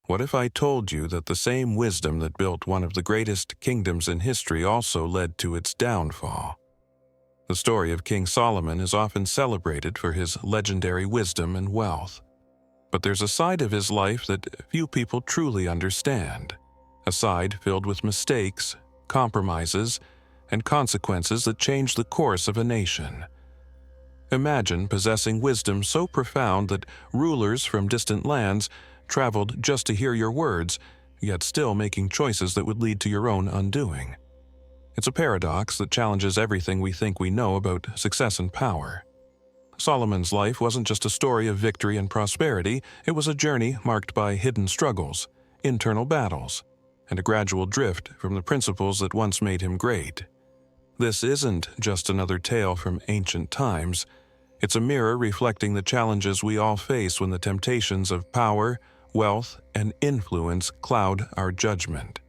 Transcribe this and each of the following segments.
What if I told you that the same wisdom that built one of the greatest kingdoms in history also led to its downfall? The story of King Solomon is often celebrated for his legendary wisdom and wealth. But there's a side of his life that few people truly understand, a side filled with mistakes, compromises, and consequences that change the course of a nation. Imagine possessing wisdom so profound that rulers from distant lands traveled just to hear your words, yet still making choices that would lead to your own undoing. It's a paradox that challenges everything we think we know about success and power. Solomon's life wasn't just a story of victory and prosperity, it was a journey marked by hidden struggles, internal battles, and a gradual drift from the principles that once made him great. This isn't just another tale from ancient times. It's a mirror reflecting the challenges we all face when the temptations of power, wealth, and influence cloud our judgment.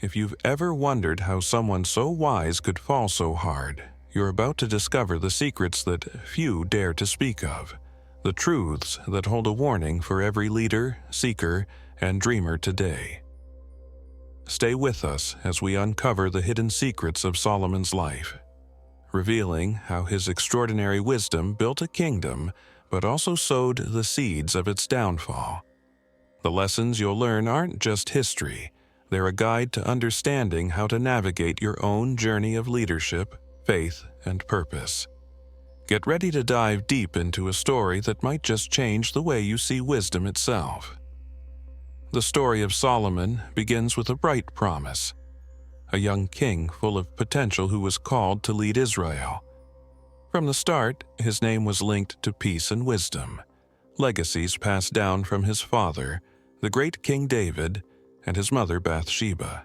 If you've ever wondered how someone so wise could fall so hard, you're about to discover the secrets that few dare to speak of, the truths that hold a warning for every leader, seeker, and dreamer today. Stay with us as we uncover the hidden secrets of Solomon's life, revealing how his extraordinary wisdom built a kingdom but also sowed the seeds of its downfall. The lessons you'll learn aren't just history, they're a guide to understanding how to navigate your own journey of leadership, faith, and purpose. Get ready to dive deep into a story that might just change the way you see wisdom itself. The story of Solomon begins with a bright promise, a young king full of potential who was called to lead Israel. From the start, his name was linked to peace and wisdom, legacies passed down from his father, the great King David, and his mother Bathsheba.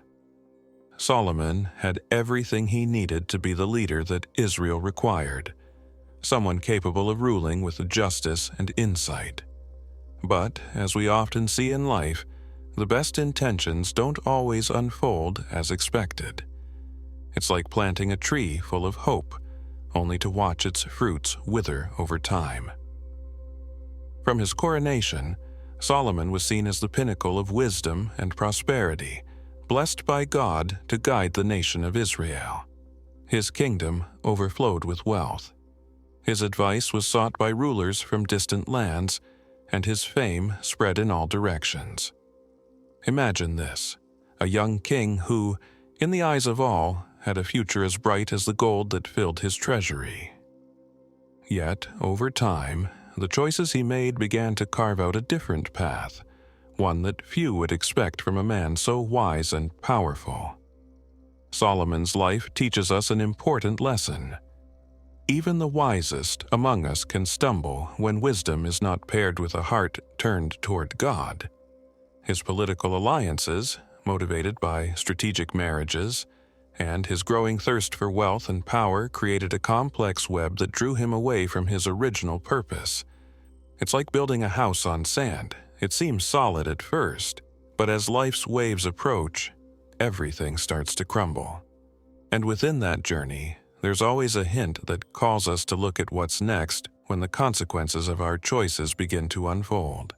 Solomon had everything he needed to be the leader that Israel required, someone capable of ruling with justice and insight. But, as we often see in life, the best intentions don't always unfold as expected. It's like planting a tree full of hope, only to watch its fruits wither over time. From his coronation, Solomon was seen as the pinnacle of wisdom and prosperity, blessed by God to guide the nation of Israel. His kingdom overflowed with wealth. His advice was sought by rulers from distant lands, and his fame spread in all directions. Imagine this, a young king who, in the eyes of all, had a future as bright as the gold that filled his treasury. Yet, over time, the choices he made began to carve out a different path, one that few would expect from a man so wise and powerful. Solomon's life teaches us an important lesson. Even the wisest among us can stumble when wisdom is not paired with a heart turned toward God. His political alliances, motivated by strategic marriages, and his growing thirst for wealth and power created a complex web that drew him away from his original purpose. It's like building a house on sand. It seems solid at first, but as life's waves approach, everything starts to crumble. And within that journey, there's always a hint that calls us to look at what's next when the consequences of our choices begin to unfold.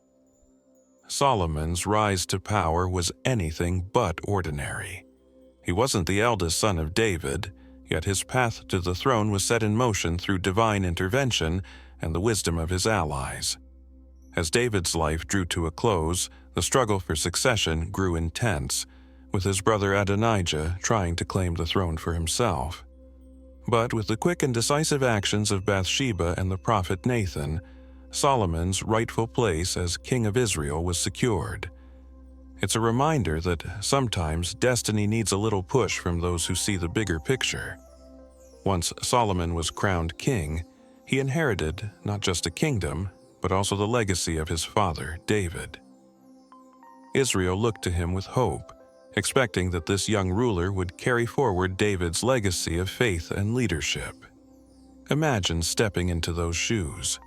Solomon's rise to power was anything but ordinary. He wasn't the eldest son of David, yet his path to the throne was set in motion through divine intervention and the wisdom of his allies. As David's life drew to a close, the struggle for succession grew intense, with his brother Adonijah trying to claim the throne for himself. But with the quick and decisive actions of Bathsheba and the prophet Nathan, Solomon's rightful place as king of Israel was secured. It's a reminder that sometimes destiny needs a little push from those who see the bigger picture. Once Solomon was crowned king, he inherited not just a kingdom, but also the legacy of his father, David. Israel looked to him with hope, expecting that this young ruler would carry forward David's legacy of faith and leadership. Imagine stepping into those shoes.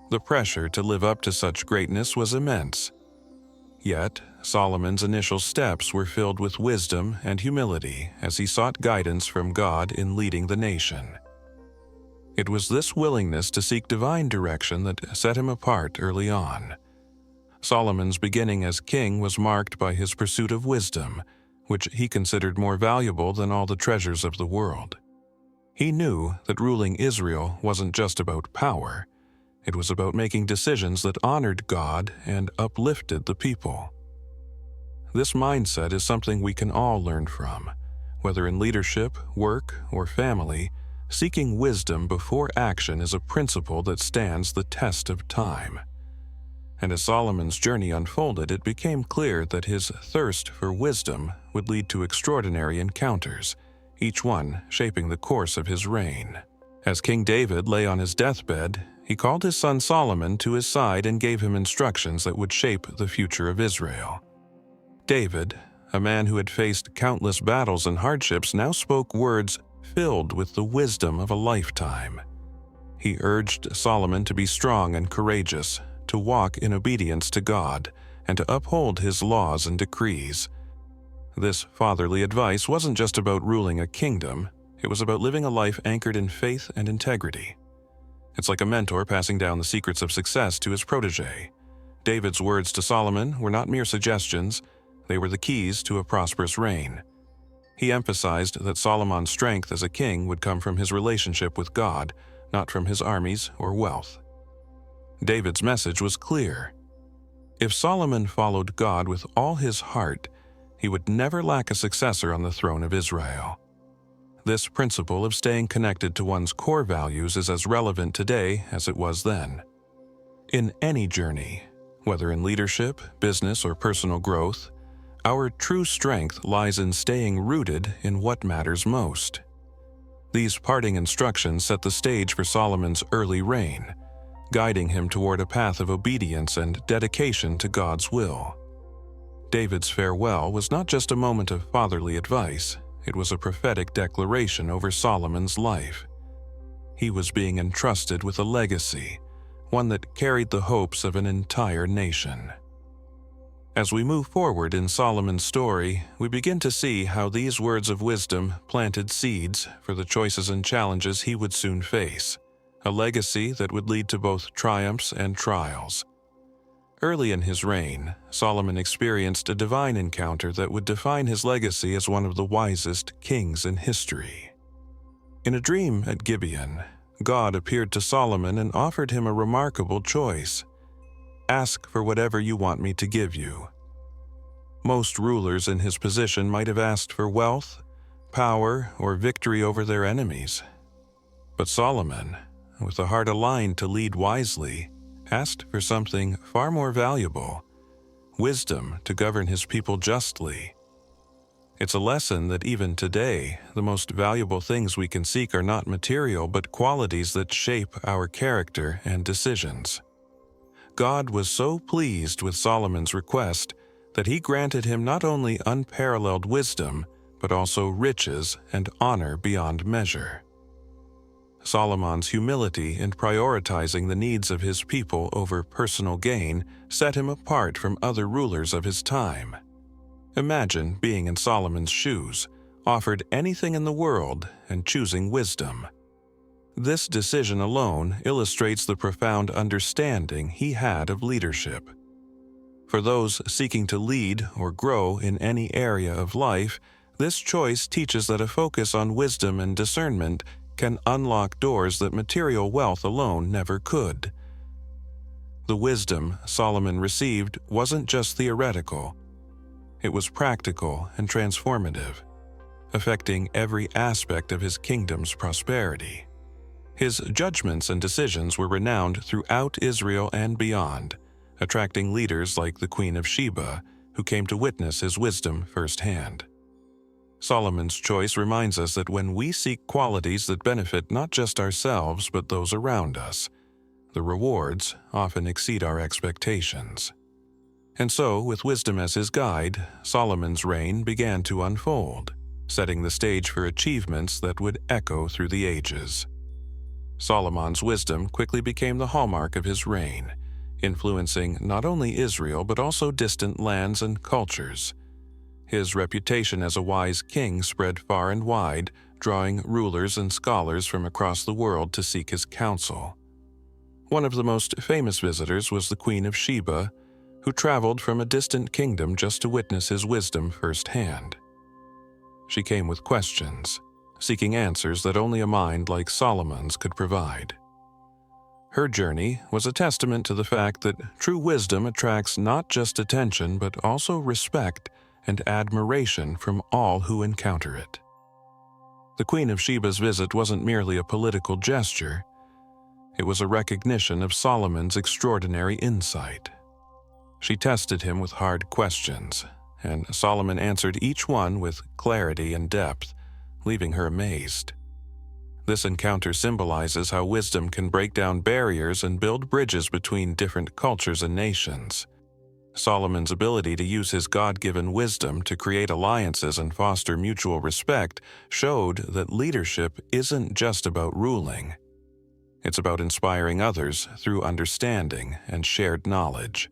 The pressure to live up to such greatness was immense. Yet, Solomon's initial steps were filled with wisdom and humility as he sought guidance from God in leading the nation. It was this willingness to seek divine direction that set him apart early on. Solomon's beginning as king was marked by his pursuit of wisdom, which he considered more valuable than all the treasures of the world. He knew that ruling Israel wasn't just about power. It was about making decisions that honored God and uplifted the people. This mindset is something we can all learn from. Whether in leadership, work, or family, seeking wisdom before action is a principle that stands the test of time. And as Solomon's journey unfolded, it became clear that his thirst for wisdom would lead to extraordinary encounters, each one shaping the course of his reign. As King David lay on his deathbed, he called his son Solomon to his side and gave him instructions that would shape the future of Israel. David, a man who had faced countless battles and hardships, now spoke words filled with the wisdom of a lifetime. He urged Solomon to be strong and courageous, to walk in obedience to God, and to uphold his laws and decrees. This fatherly advice wasn't just about ruling a kingdom, it was about living a life anchored in faith and integrity. It's like a mentor passing down the secrets of success to his protege. David's words to Solomon were not mere suggestions, they were the keys to a prosperous reign. He emphasized that Solomon's strength as a king would come from his relationship with God, not from his armies or wealth. David's message was clear. If Solomon followed God with all his heart, he would never lack a successor on the throne of Israel. This principle of staying connected to one's core values is as relevant today as it was then. In any journey, whether in leadership, business, or personal growth, our true strength lies in staying rooted in what matters most. These parting instructions set the stage for Solomon's early reign, guiding him toward a path of obedience and dedication to God's will. David's farewell was not just a moment of fatherly advice, it was a prophetic declaration over Solomon's life. He was being entrusted with a legacy, one that carried the hopes of an entire nation. As we move forward in Solomon's story, we begin to see how these words of wisdom planted seeds for the choices and challenges he would soon face, a legacy that would lead to both triumphs and trials. Early in his reign, Solomon experienced a divine encounter that would define his legacy as one of the wisest kings in history. In a dream at Gibeon, God appeared to Solomon and offered him a remarkable choice. "Ask for whatever you want me to give you." Most rulers in his position might have asked for wealth, power, or victory over their enemies. But Solomon, with a heart aligned to lead wisely, asked for something far more valuable: wisdom to govern his people justly. It's a lesson that even today, the most valuable things we can seek are not material but qualities that shape our character and decisions. God was so pleased with Solomon's request that he granted him not only unparalleled wisdom, but also riches and honor beyond measure. Solomon's humility in prioritizing the needs of his people over personal gain set him apart from other rulers of his time. Imagine being in Solomon's shoes, offered anything in the world and choosing wisdom. This decision alone illustrates the profound understanding he had of leadership. For those seeking to lead or grow in any area of life, this choice teaches that a focus on wisdom and discernment can unlock doors that material wealth alone never could. The wisdom Solomon received wasn't just theoretical. It was practical and transformative, affecting every aspect of his kingdom's prosperity. His judgments and decisions were renowned throughout Israel and beyond, attracting leaders like the Queen of Sheba, who came to witness his wisdom firsthand. Solomon's choice reminds us that when we seek qualities that benefit not just ourselves but those around us, the rewards often exceed our expectations. And so, with wisdom as his guide, Solomon's reign began to unfold, setting the stage for achievements that would echo through the ages. Solomon's wisdom quickly became the hallmark of his reign, influencing not only Israel but also distant lands and cultures. His reputation as a wise king spread far and wide, drawing rulers and scholars from across the world to seek his counsel. One of the most famous visitors was the Queen of Sheba, who traveled from a distant kingdom just to witness his wisdom firsthand. She came with questions, seeking answers that only a mind like Solomon's could provide. Her journey was a testament to the fact that true wisdom attracts not just attention but also respect and admiration from all who encounter it. The Queen of Sheba's visit wasn't merely a political gesture. It was a recognition of Solomon's extraordinary insight. She tested him with hard questions, and Solomon answered each one with clarity and depth, leaving her amazed. This encounter symbolizes how wisdom can break down barriers and build bridges between different cultures and nations. Solomon's ability to use his God-given wisdom to create alliances and foster mutual respect showed that leadership isn't just about ruling. It's about inspiring others through understanding and shared knowledge.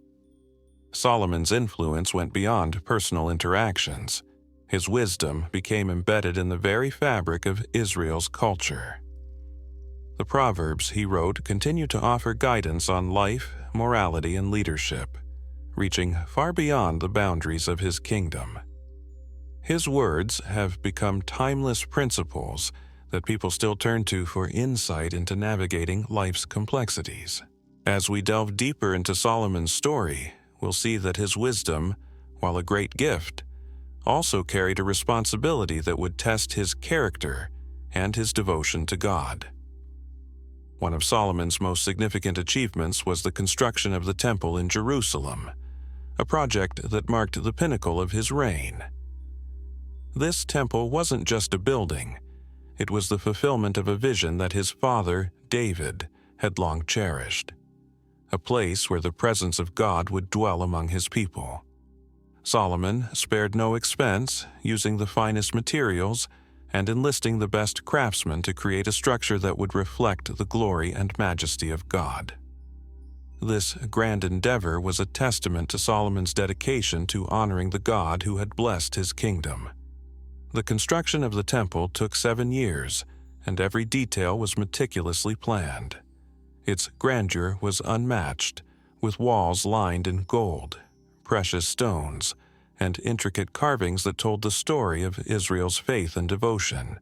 Solomon's influence went beyond personal interactions. His wisdom became embedded in the very fabric of Israel's culture. The Proverbs he wrote continue to offer guidance on life, morality, and leadership, reaching far beyond the boundaries of his kingdom. His words have become timeless principles that people still turn to for insight into navigating life's complexities. As we delve deeper into Solomon's story, we'll see that his wisdom, while a great gift, also carried a responsibility that would test his character and his devotion to God. One of Solomon's most significant achievements was the construction of the Temple in Jerusalem, a project that marked the pinnacle of his reign. This temple wasn't just a building, it was the fulfillment of a vision that his father, David, had long cherished, a place where the presence of God would dwell among his people. Solomon spared no expense, using the finest materials and enlisting the best craftsmen to create a structure that would reflect the glory and majesty of God. This grand endeavor was a testament to Solomon's dedication to honoring the God who had blessed his kingdom. The construction of the temple took 7 years, and every detail was meticulously planned. Its grandeur was unmatched, with walls lined in gold, precious stones, and intricate carvings that told the story of Israel's faith and devotion.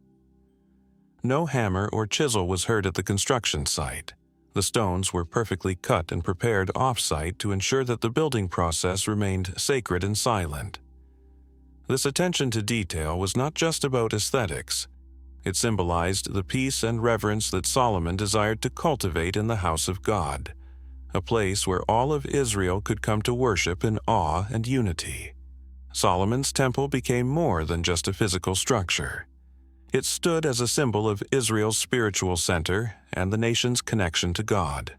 No hammer or chisel was heard at the construction site. The stones were perfectly cut and prepared off-site to ensure that the building process remained sacred and silent. This attention to detail was not just about aesthetics. It symbolized the peace and reverence that Solomon desired to cultivate in the house of God, a place where all of Israel could come to worship in awe and unity. Solomon's temple became more than just a physical structure. It stood as a symbol of Israel's spiritual center and the nation's connection to God.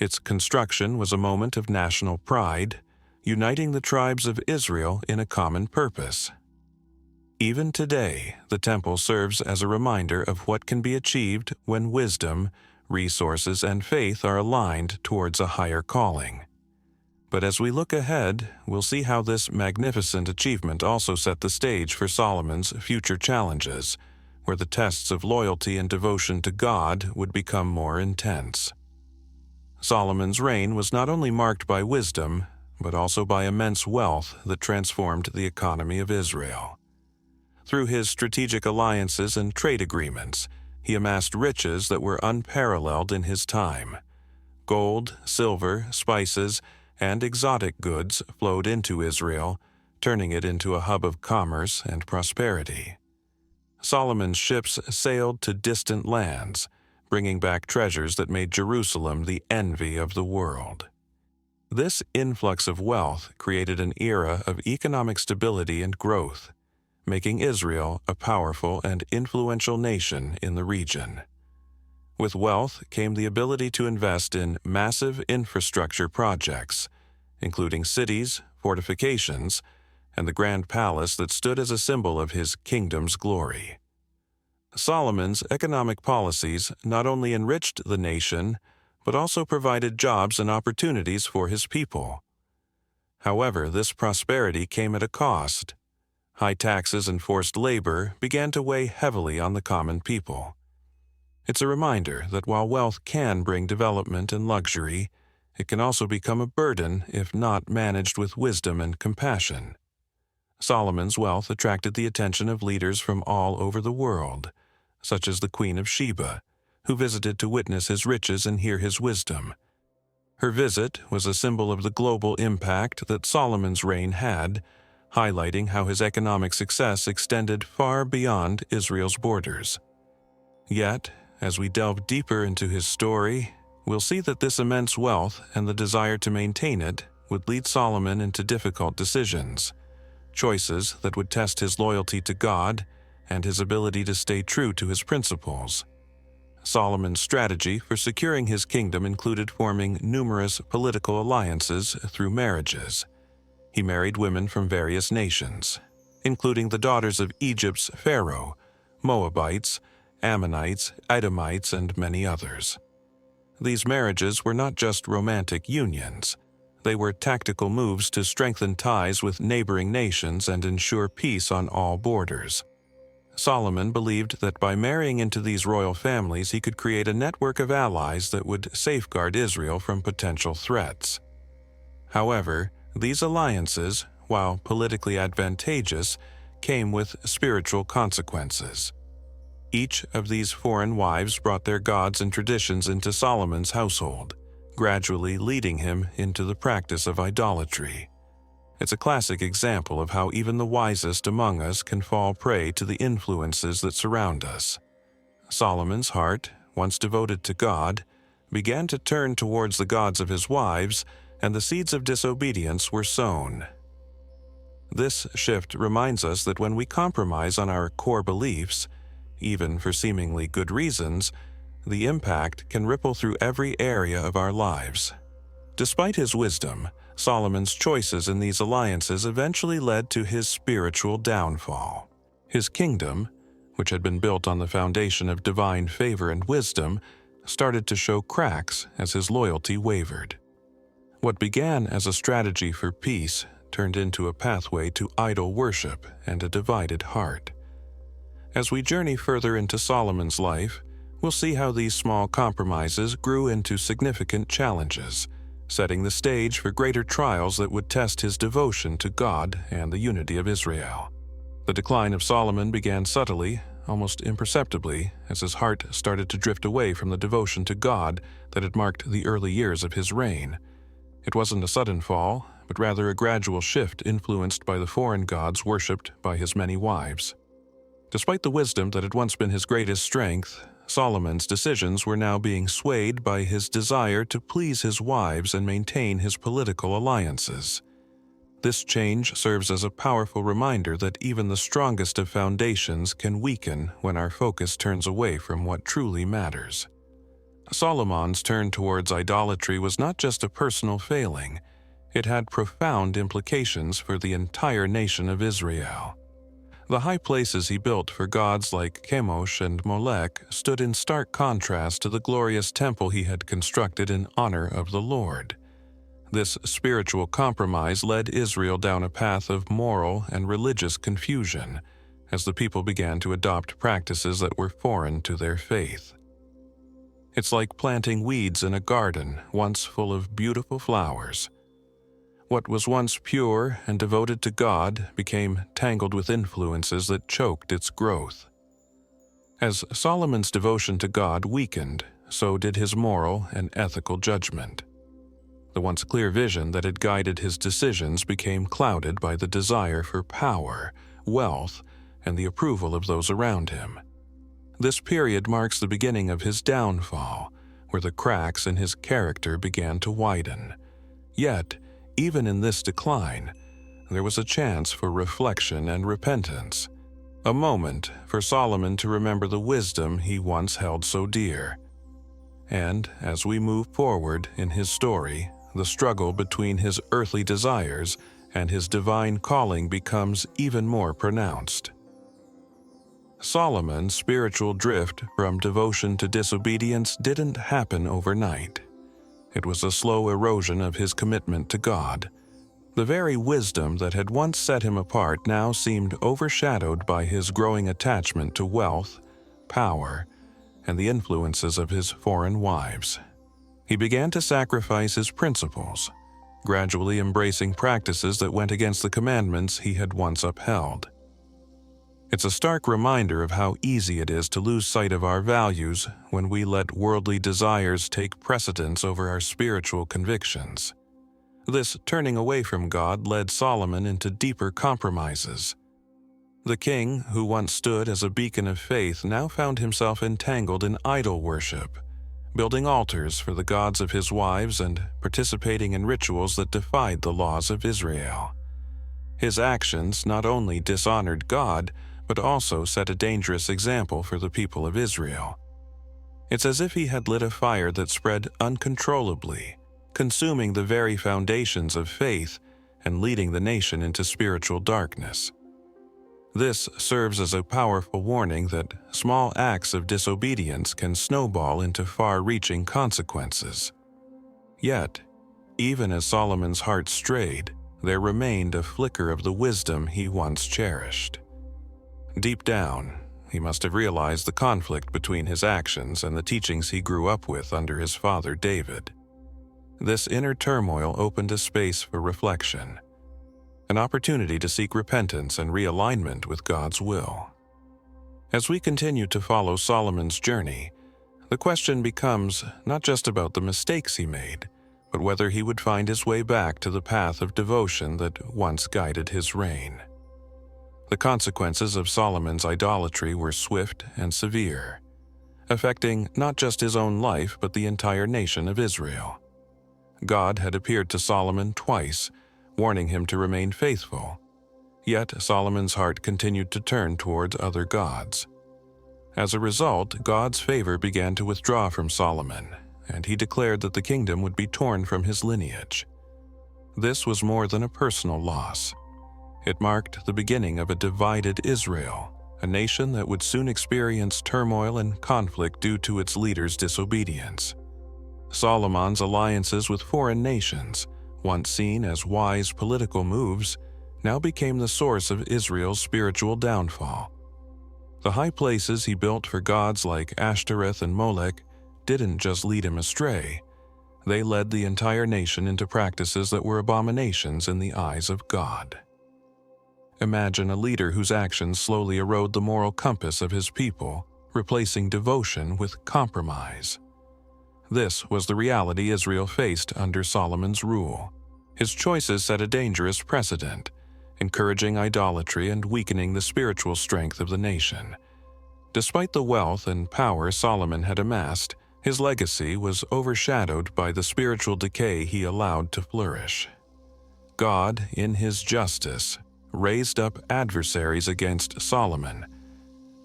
Its construction was a moment of national pride, uniting the tribes of Israel in a common purpose. Even today, the temple serves as a reminder of what can be achieved when wisdom, resources, and faith are aligned towards a higher calling. But as we look ahead, we'll see how this magnificent achievement also set the stage for Solomon's future challenges, where the tests of loyalty and devotion to God would become more intense. Solomon's reign was not only marked by wisdom, but also by immense wealth that transformed the economy of Israel. Through his strategic alliances and trade agreements, he amassed riches that were unparalleled in his time. Gold, silver, spices, and exotic goods flowed into Israel, turning it into a hub of commerce and prosperity. Solomon's ships sailed to distant lands, bringing back treasures that made Jerusalem the envy of the world. This influx of wealth created an era of economic stability and growth, making Israel a powerful and influential nation in the region. With wealth came the ability to invest in massive infrastructure projects, including cities, fortifications, and the grand palace that stood as a symbol of his kingdom's glory. Solomon's economic policies not only enriched the nation, but also provided jobs and opportunities for his people. However, this prosperity came at a cost. High taxes and forced labor began to weigh heavily on the common people. It's a reminder that while wealth can bring development and luxury, it can also become a burden if not managed with wisdom and compassion. Solomon's wealth attracted the attention of leaders from all over the world, such as the Queen of Sheba, who visited to witness his riches and hear his wisdom. Her visit was a symbol of the global impact that Solomon's reign had, highlighting how his economic success extended far beyond Israel's borders. Yet, as we delve deeper into his story, we'll see that this immense wealth and the desire to maintain it would lead Solomon into difficult decisions, choices that would test his loyalty to God and his ability to stay true to his principles. Solomon's strategy for securing his kingdom included forming numerous political alliances through marriages. He married women from various nations, including the daughters of Egypt's Pharaoh, Moabites, Ammonites, Edomites, and many others. These marriages were not just romantic unions. They were tactical moves to strengthen ties with neighboring nations and ensure peace on all borders. Solomon believed that by marrying into these royal families he could create a network of allies that would safeguard Israel from potential threats. However, these alliances, while politically advantageous, came with spiritual consequences. Each of these foreign wives brought their gods and traditions into Solomon's household, gradually leading him into the practice of idolatry. It's a classic example of how even the wisest among us can fall prey to the influences that surround us. Solomon's heart, once devoted to God, began to turn towards the gods of his wives, and the seeds of disobedience were sown. This shift reminds us that when we compromise on our core beliefs, even for seemingly good reasons, the impact can ripple through every area of our lives. Despite his wisdom, Solomon's choices in these alliances eventually led to his spiritual downfall. His kingdom, which had been built on the foundation of divine favor and wisdom, started to show cracks as his loyalty wavered. What began as a strategy for peace turned into a pathway to idol worship and a divided heart. As we journey further into Solomon's life, we'll see how these small compromises grew into significant challenges, setting the stage for greater trials that would test his devotion to God and the unity of Israel. The decline of Solomon began subtly, almost imperceptibly, as his heart started to drift away from the devotion to God that had marked the early years of his reign. It wasn't a sudden fall, but rather a gradual shift influenced by the foreign gods worshipped by his many wives. Despite the wisdom that had once been his greatest strength, Solomon's decisions were now being swayed by his desire to please his wives and maintain his political alliances. This change serves as a powerful reminder that even the strongest of foundations can weaken when our focus turns away from what truly matters. Solomon's turn towards idolatry was not just a personal failing, it had profound implications for the entire nation of Israel. The high places he built for gods like Chemosh and Molech stood in stark contrast to the glorious temple he had constructed in honor of the Lord. This spiritual compromise led Israel down a path of moral and religious confusion, as the people began to adopt practices that were foreign to their faith. It's like planting weeds in a garden once full of beautiful flowers. What was once pure and devoted to God became tangled with influences that choked its growth. As Solomon's devotion to God weakened, so did his moral and ethical judgment. The once clear vision that had guided his decisions became clouded by the desire for power, wealth, and the approval of those around him. This period marks the beginning of his downfall, where the cracks in his character began to widen. Yet, even in this decline, there was a chance for reflection and repentance, a moment for Solomon to remember the wisdom he once held so dear. And as we move forward in his story, the struggle between his earthly desires and his divine calling becomes even more pronounced. Solomon's spiritual drift from devotion to disobedience didn't happen overnight. It was a slow erosion of his commitment to God. The very wisdom that had once set him apart now seemed overshadowed by his growing attachment to wealth, power, and the influences of his foreign wives. He began to sacrifice his principles, gradually embracing practices that went against the commandments he had once upheld. It's a stark reminder of how easy it is to lose sight of our values when we let worldly desires take precedence over our spiritual convictions. This turning away from God led Solomon into deeper compromises. The king, who once stood as a beacon of faith, now found himself entangled in idol worship, building altars for the gods of his wives and participating in rituals that defied the laws of Israel. His actions not only dishonored God, but also set a dangerous example for the people of Israel. It's as if he had lit a fire that spread uncontrollably, consuming the very foundations of faith and leading the nation into spiritual darkness. This serves as a powerful warning that small acts of disobedience can snowball into far-reaching consequences. Yet, even as Solomon's heart strayed, there remained a flicker of the wisdom he once cherished. Deep down, he must have realized the conflict between his actions and the teachings he grew up with under his father David. This inner turmoil opened a space for reflection, an opportunity to seek repentance and realignment with God's will. As we continue to follow Solomon's journey, the question becomes not just about the mistakes he made, but whether he would find his way back to the path of devotion that once guided his reign. The consequences of Solomon's idolatry were swift and severe, affecting not just his own life but the entire nation of Israel. God had appeared to Solomon twice, warning him to remain faithful. Yet Solomon's heart continued to turn towards other gods. As a result, God's favor began to withdraw from Solomon, and he declared that the kingdom would be torn from his lineage. This was more than a personal loss. It marked the beginning of a divided Israel, a nation that would soon experience turmoil and conflict due to its leaders' disobedience. Solomon's alliances with foreign nations, once seen as wise political moves, now became the source of Israel's spiritual downfall. The high places he built for gods like Ashtoreth and Molech didn't just lead him astray, they led the entire nation into practices that were abominations in the eyes of God. Imagine a leader whose actions slowly erode the moral compass of his people, replacing devotion with compromise. This was the reality Israel faced under Solomon's rule. His choices set a dangerous precedent, encouraging idolatry and weakening the spiritual strength of the nation. Despite the wealth and power Solomon had amassed, his legacy was overshadowed by the spiritual decay he allowed to flourish. God, in his justice, raised up adversaries against Solomon,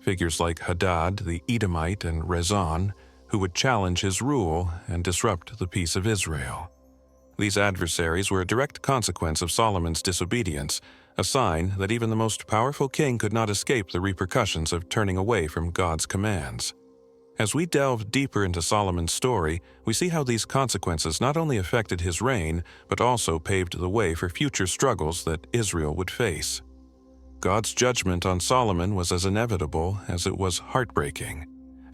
figures like Hadad the Edomite and Rezon, who would challenge his rule and disrupt the peace of Israel. These adversaries were a direct consequence of Solomon's disobedience, a sign that even the most powerful king could not escape the repercussions of turning away from God's commands. As we delve deeper into Solomon's story, we see how these consequences not only affected his reign, but also paved the way for future struggles that Israel would face. God's judgment on Solomon was as inevitable as it was heartbreaking.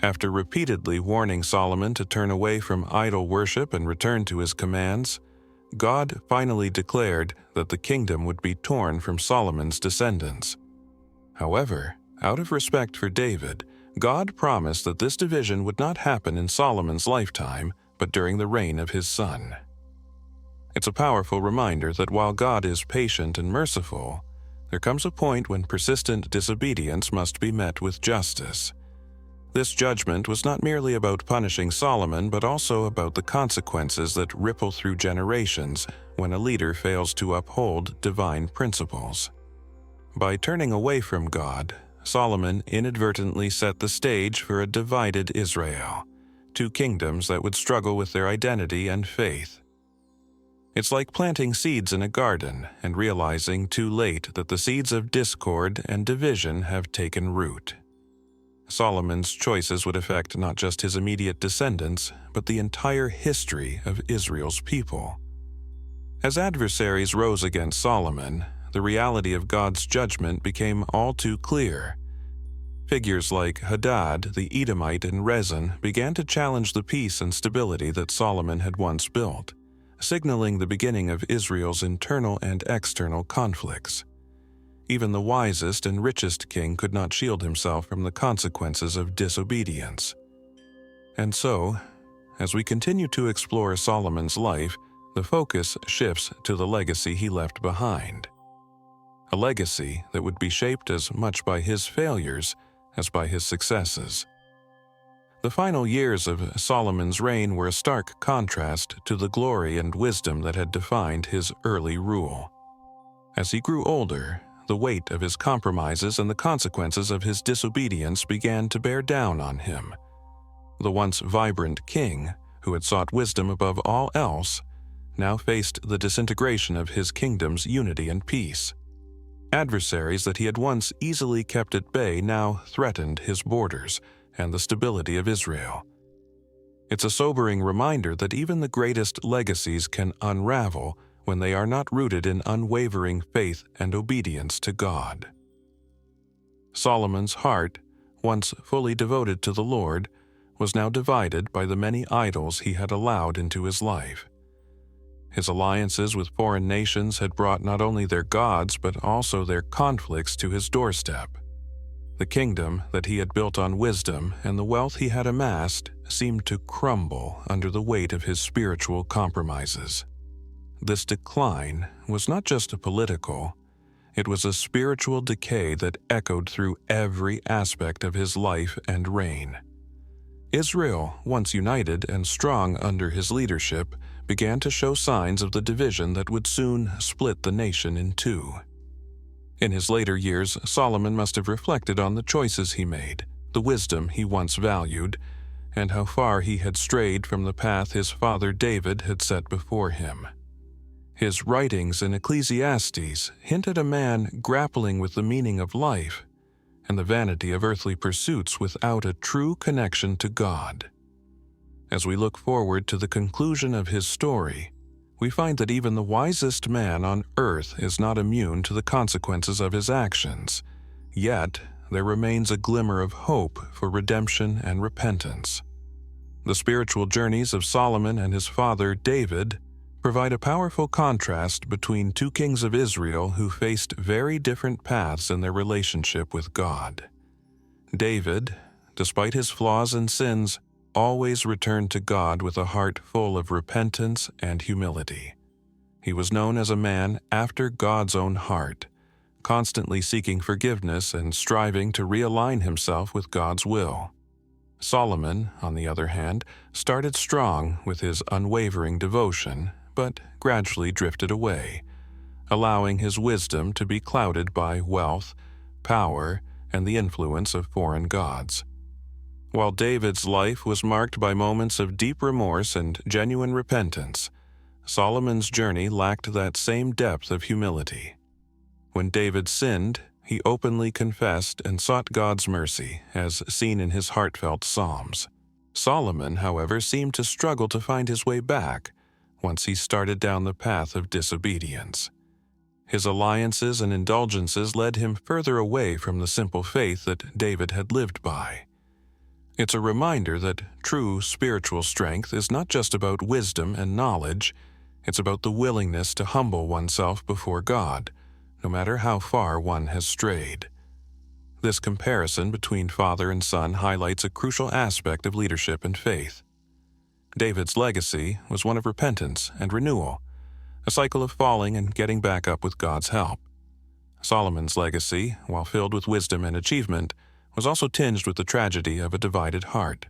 After repeatedly warning Solomon to turn away from idol worship and return to his commands, God finally declared that the kingdom would be torn from Solomon's descendants. However, out of respect for David, God promised that this division would not happen in Solomon's lifetime, but during the reign of his son. It's a powerful reminder that while God is patient and merciful, there comes a point when persistent disobedience must be met with justice. This judgment was not merely about punishing Solomon, but also about the consequences that ripple through generations when a leader fails to uphold divine principles. By turning away from God, Solomon inadvertently set the stage for a divided Israel, two kingdoms that would struggle with their identity and faith. It's like planting seeds in a garden and realizing too late that the seeds of discord and division have taken root. Solomon's choices would affect not just his immediate descendants, but the entire history of Israel's people. As adversaries rose against Solomon, the reality of God's judgment became all too clear. Figures like Hadad the Edomite and Rezin began to challenge the peace and stability that Solomon had once built, signaling the beginning of Israel's internal and external conflicts. Even the wisest and richest king could not shield himself from the consequences of disobedience. And so, as we continue to explore Solomon's life, the focus shifts to the legacy he left behind. A legacy that would be shaped as much by his failures as by his successes. The final years of Solomon's reign were a stark contrast to the glory and wisdom that had defined his early rule. As he grew older, the weight of his compromises and the consequences of his disobedience began to bear down on him. The once vibrant king, who had sought wisdom above all else, now faced the disintegration of his kingdom's unity and peace. Adversaries that he had once easily kept at bay now threatened his borders and the stability of Israel. It's a sobering reminder that even the greatest legacies can unravel when they are not rooted in unwavering faith and obedience to God. Solomon's heart, once fully devoted to the Lord, was now divided by the many idols he had allowed into his life. His alliances with foreign nations had brought not only their gods but also their conflicts to his doorstep. The kingdom that he had built on wisdom and the wealth he had amassed seemed to crumble under the weight of his spiritual compromises. This decline was not just a political, it was a spiritual decay that echoed through every aspect of his life and reign. Israel, once united and strong under his leadership, began to show signs of the division that would soon split the nation in two. In his later years, Solomon must have reflected on the choices he made, the wisdom he once valued, and how far he had strayed from the path his father David had set before him. His writings in Ecclesiastes hint at a man grappling with the meaning of life and the vanity of earthly pursuits without a true connection to God. As we look forward to the conclusion of his story, we find that even the wisest man on earth is not immune to the consequences of his actions, yet there remains a glimmer of hope for redemption and repentance. The spiritual journeys of Solomon and his father David provide a powerful contrast between two kings of Israel who faced very different paths in their relationship with God. David, despite his flaws and sins, always returned to God with a heart full of repentance and humility. He was known as a man after God's own heart, constantly seeking forgiveness and striving to realign himself with God's will. Solomon, on the other hand, started strong with his unwavering devotion, but gradually drifted away, allowing his wisdom to be clouded by wealth, power, and the influence of foreign gods. While David's life was marked by moments of deep remorse and genuine repentance, Solomon's journey lacked that same depth of humility. When David sinned, he openly confessed and sought God's mercy, as seen in his heartfelt psalms. Solomon, however, seemed to struggle to find his way back once he started down the path of disobedience. His alliances and indulgences led him further away from the simple faith that David had lived by. It's a reminder that true spiritual strength is not just about wisdom and knowledge, it's about the willingness to humble oneself before God, no matter how far one has strayed. This comparison between father and son highlights a crucial aspect of leadership and faith. David's legacy was one of repentance and renewal, a cycle of falling and getting back up with God's help. Solomon's legacy, while filled with wisdom and achievement, was also tinged with the tragedy of a divided heart.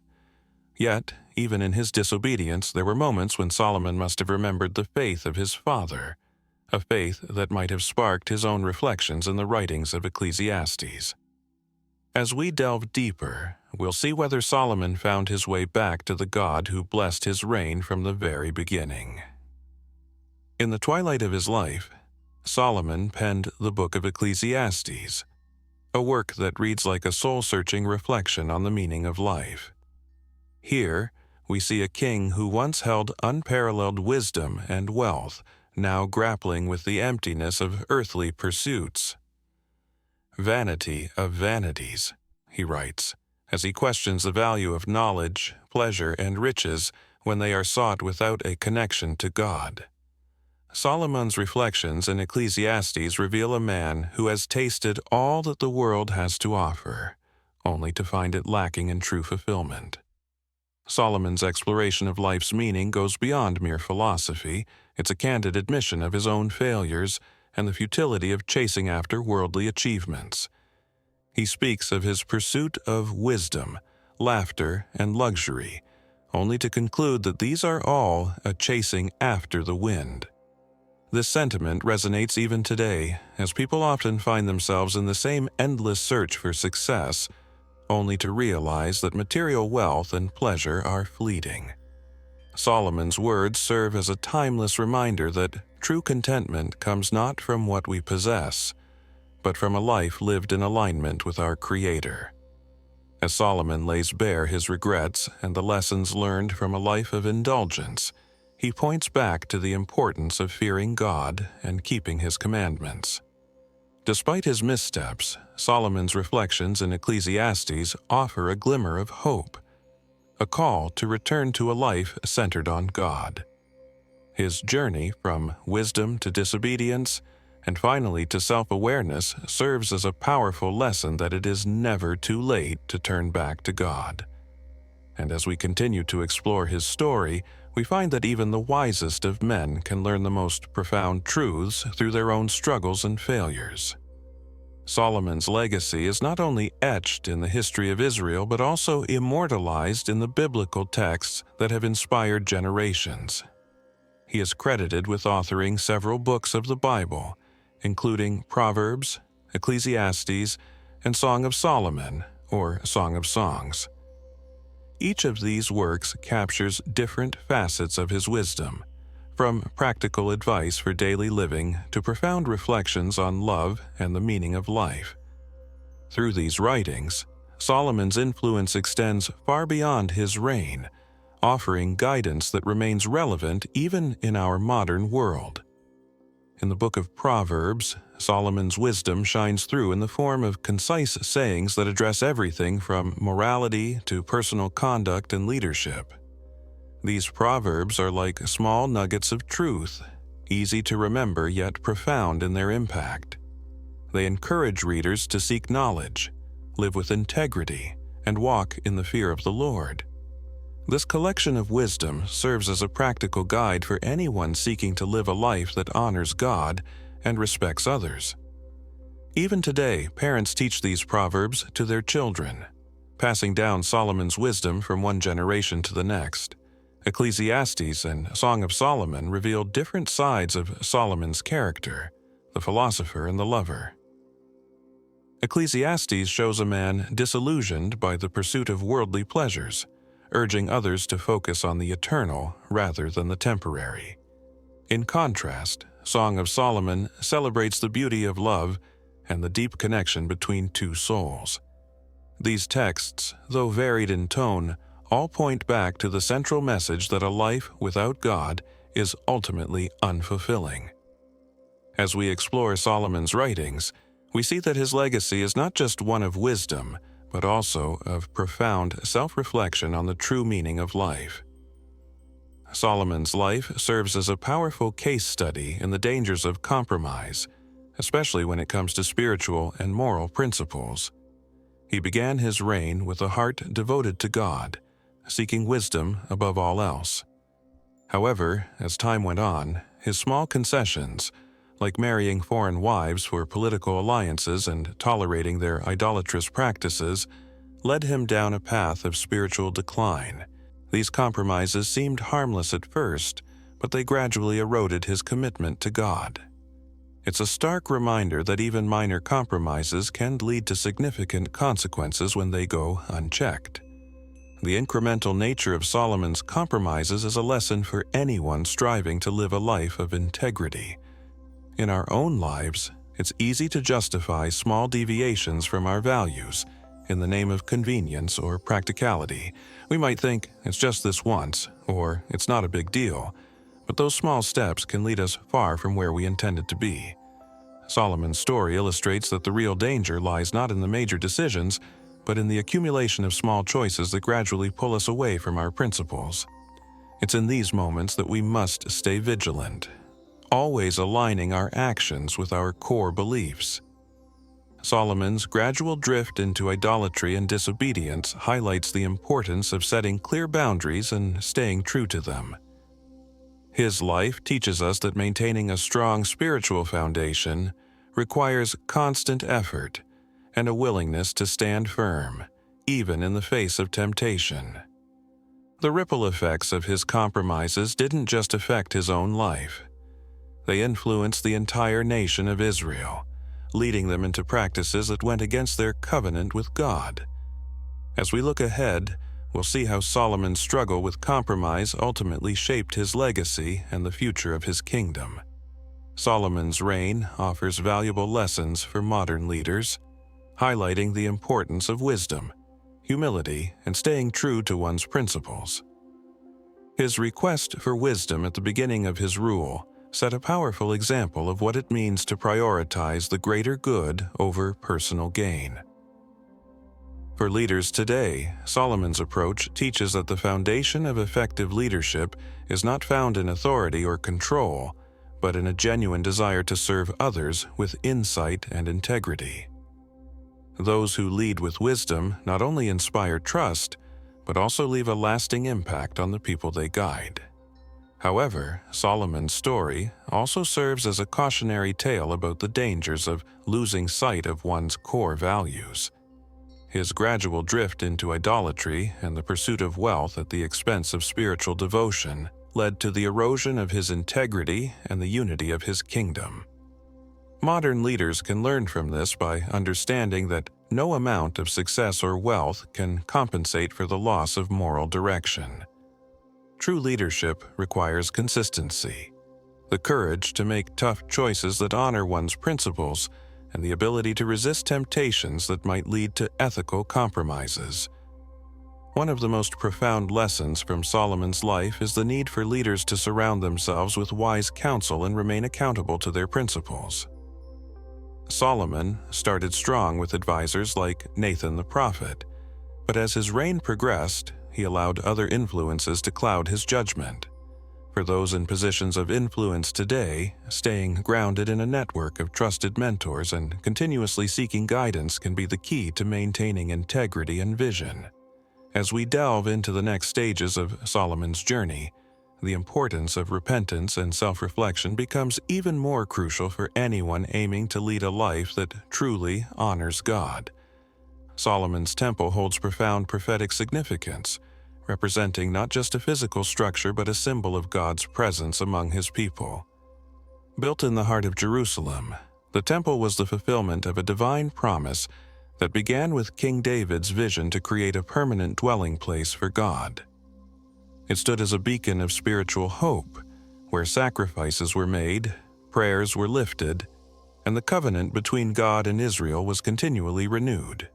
Yet, even in his disobedience, there were moments when Solomon must have remembered the faith of his father, a faith that might have sparked his own reflections in the writings of Ecclesiastes. As we delve deeper, we'll see whether Solomon found his way back to the God who blessed his reign from the very beginning. In the twilight of his life, Solomon penned the book of Ecclesiastes, a work that reads like a soul-searching reflection on the meaning of life. Here, we see a king who once held unparalleled wisdom and wealth, now grappling with the emptiness of earthly pursuits. Vanity of vanities, he writes, as he questions the value of knowledge, pleasure, and riches when they are sought without a connection to God. Solomon's reflections in Ecclesiastes reveal a man who has tasted all that the world has to offer, only to find it lacking in true fulfillment. Solomon's exploration of life's meaning goes beyond mere philosophy. It's a candid admission of his own failures and the futility of chasing after worldly achievements. He speaks of his pursuit of wisdom, laughter, and luxury, only to conclude that these are all a chasing after the wind. This sentiment resonates even today, as people often find themselves in the same endless search for success, only to realize that material wealth and pleasure are fleeting. Solomon's words serve as a timeless reminder that true contentment comes not from what we possess, but from a life lived in alignment with our Creator. As Solomon lays bare his regrets and the lessons learned from a life of indulgence, he points back to the importance of fearing God and keeping His commandments. Despite his missteps, Solomon's reflections in Ecclesiastes offer a glimmer of hope, a call to return to a life centered on God. His journey from wisdom to disobedience and finally to self-awareness serves as a powerful lesson that it is never too late to turn back to God. And as we continue to explore his story, we find that even the wisest of men can learn the most profound truths through their own struggles and failures. Solomon's legacy is not only etched in the history of Israel, but also immortalized in the biblical texts that have inspired generations. He is credited with authoring several books of the Bible, including Proverbs, Ecclesiastes, and Song of Solomon, or Song of Songs. Each of these works captures different facets of his wisdom, from practical advice for daily living to profound reflections on love and the meaning of life. Through these writings, Solomon's influence extends far beyond his reign, offering guidance that remains relevant even in our modern world. In the book of Proverbs, Solomon's wisdom shines through in the form of concise sayings that address everything from morality to personal conduct and leadership. These proverbs are like small nuggets of truth, easy to remember yet profound in their impact. They encourage readers to seek knowledge, live with integrity, and walk in the fear of the Lord. This collection of wisdom serves as a practical guide for anyone seeking to live a life that honors God and respects others. Even today, parents teach these proverbs to their children, passing down Solomon's wisdom from one generation to the next. Ecclesiastes and Song of Solomon reveal different sides of Solomon's character, the philosopher and the lover. Ecclesiastes shows a man disillusioned by the pursuit of worldly pleasures, urging others to focus on the eternal rather than the temporary. In contrast, Song of Solomon celebrates the beauty of love and the deep connection between two souls. These texts, though varied in tone, all point back to the central message that a life without God is ultimately unfulfilling. As we explore Solomon's writings, we see that his legacy is not just one of wisdom, but also of profound self-reflection on the true meaning of life. Solomon's life serves as a powerful case study in the dangers of compromise, especially when it comes to spiritual and moral principles. He began his reign with a heart devoted to God, seeking wisdom above all else. However, as time went on, his small concessions, like marrying foreign wives for political alliances and tolerating their idolatrous practices, led him down a path of spiritual decline. These compromises seemed harmless at first, but they gradually eroded his commitment to God. It's a stark reminder that even minor compromises can lead to significant consequences when they go unchecked. The incremental nature of Solomon's compromises is a lesson for anyone striving to live a life of integrity. In our own lives, it's easy to justify small deviations from our values in the name of convenience or practicality. We might think it's just this once, or it's not a big deal, but those small steps can lead us far from where we intended to be. Solomon's story illustrates that the real danger lies not in the major decisions, but in the accumulation of small choices that gradually pull us away from our principles. It's in these moments that we must stay vigilant, always aligning our actions with our core beliefs. Solomon's gradual drift into idolatry and disobedience highlights the importance of setting clear boundaries and staying true to them. His life teaches us that maintaining a strong spiritual foundation requires constant effort and a willingness to stand firm, even in the face of temptation. The ripple effects of his compromises didn't just affect his own life. They influenced the entire nation of Israel, leading them into practices that went against their covenant with God. As we look ahead, we'll see how Solomon's struggle with compromise ultimately shaped his legacy and the future of his kingdom. Solomon's reign offers valuable lessons for modern leaders, highlighting the importance of wisdom, humility, and staying true to one's principles. His request for wisdom at the beginning of his rule set a powerful example of what it means to prioritize the greater good over personal gain. For leaders today, Solomon's approach teaches that the foundation of effective leadership is not found in authority or control, but in a genuine desire to serve others with insight and integrity. Those who lead with wisdom not only inspire trust, but also leave a lasting impact on the people they guide. However, Solomon's story also serves as a cautionary tale about the dangers of losing sight of one's core values. His gradual drift into idolatry and the pursuit of wealth at the expense of spiritual devotion led to the erosion of his integrity and the unity of his kingdom. Modern leaders can learn from this by understanding that no amount of success or wealth can compensate for the loss of moral direction. True leadership requires consistency, the courage to make tough choices that honor one's principles, and the ability to resist temptations that might lead to ethical compromises. One of the most profound lessons from Solomon's life is the need for leaders to surround themselves with wise counsel and remain accountable to their principles. Solomon started strong with advisors like Nathan the prophet, but as his reign progressed, he allowed other influences to cloud his judgment. For those in positions of influence today, staying grounded in a network of trusted mentors and continuously seeking guidance can be the key to maintaining integrity and vision. As we delve into the next stages of Solomon's journey, the importance of repentance and self-reflection becomes even more crucial for anyone aiming to lead a life that truly honors God. Solomon's temple holds profound prophetic significance, representing not just a physical structure but a symbol of God's presence among his people. Built in the heart of Jerusalem, the temple was the fulfillment of a divine promise that began with King David's vision to create a permanent dwelling place for God. It stood as a beacon of spiritual hope, where sacrifices were made, prayers were lifted, and the covenant between God and Israel was continually renewed.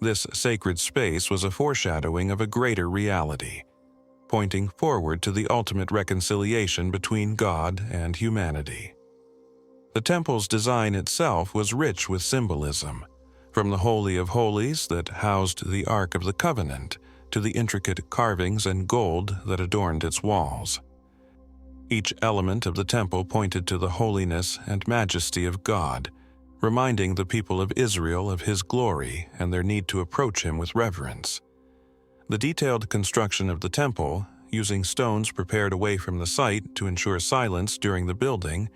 This sacred space was a foreshadowing of a greater reality, pointing forward to the ultimate reconciliation between God and humanity. The temple's design itself was rich with symbolism, from the Holy of Holies that housed the Ark of the Covenant to the intricate carvings and gold that adorned its walls. Each element of the temple pointed to the holiness and majesty of God, reminding the people of Israel of His glory and their need to approach Him with reverence. The detailed construction of the temple, using stones prepared away from the site to ensure silence during the building,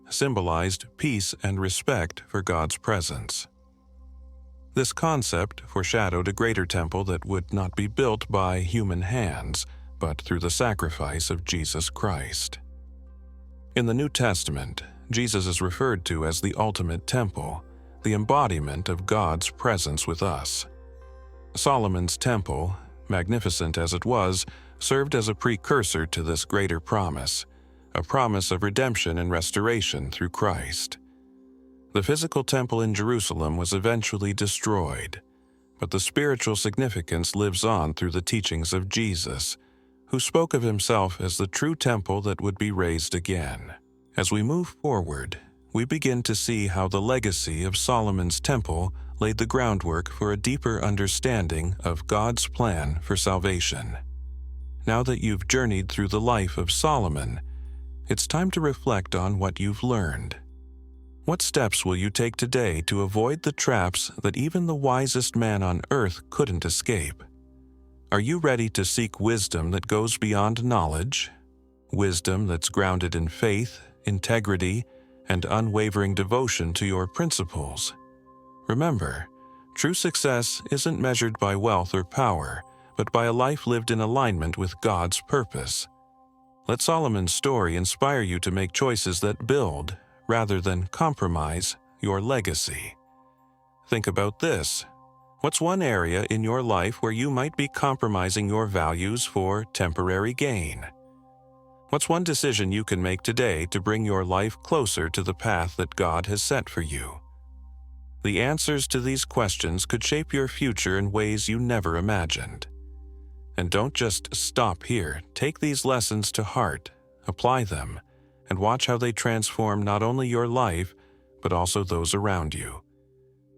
symbolized peace and respect for God's presence. This concept foreshadowed a greater temple that would not be built by human hands, but through the sacrifice of Jesus Christ. In the New Testament, Jesus is referred to as the ultimate temple, the embodiment of God's presence with us. Solomon's temple, magnificent as it was, served as a precursor to this greater promise, a promise of redemption and restoration through Christ. The physical temple in Jerusalem was eventually destroyed, but the spiritual significance lives on through the teachings of Jesus, who spoke of himself as the true temple that would be raised again. As we move forward, we begin to see how the legacy of Solomon's temple laid the groundwork for a deeper understanding of God's plan for salvation. Now that you've journeyed through the life of Solomon, it's time to reflect on what you've learned. What steps will you take today to avoid the traps that even the wisest man on earth couldn't escape? Are you ready to seek wisdom that goes beyond knowledge? Wisdom that's grounded in faith, integrity, and unwavering devotion to your principles. Remember, true success isn't measured by wealth or power, but by a life lived in alignment with God's purpose. Let Solomon's story inspire you to make choices that build, rather than compromise, your legacy. Think about this. What's one area in your life where you might be compromising your values for temporary gain? What's one decision you can make today to bring your life closer to the path that God has set for you? The answers to these questions could shape your future in ways you never imagined. And don't just stop here. Take these lessons to heart, apply them, and watch how they transform not only your life, but also those around you.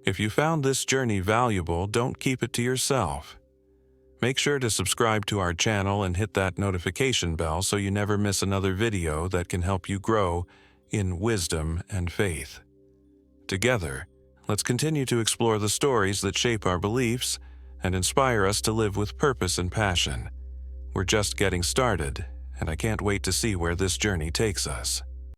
If you found this journey valuable, don't keep it to yourself. Make sure to subscribe to our channel and hit that notification bell so you never miss another video that can help you grow in wisdom and faith. Together, let's continue to explore the stories that shape our beliefs and inspire us to live with purpose and passion. We're just getting started, and I can't wait to see where this journey takes us.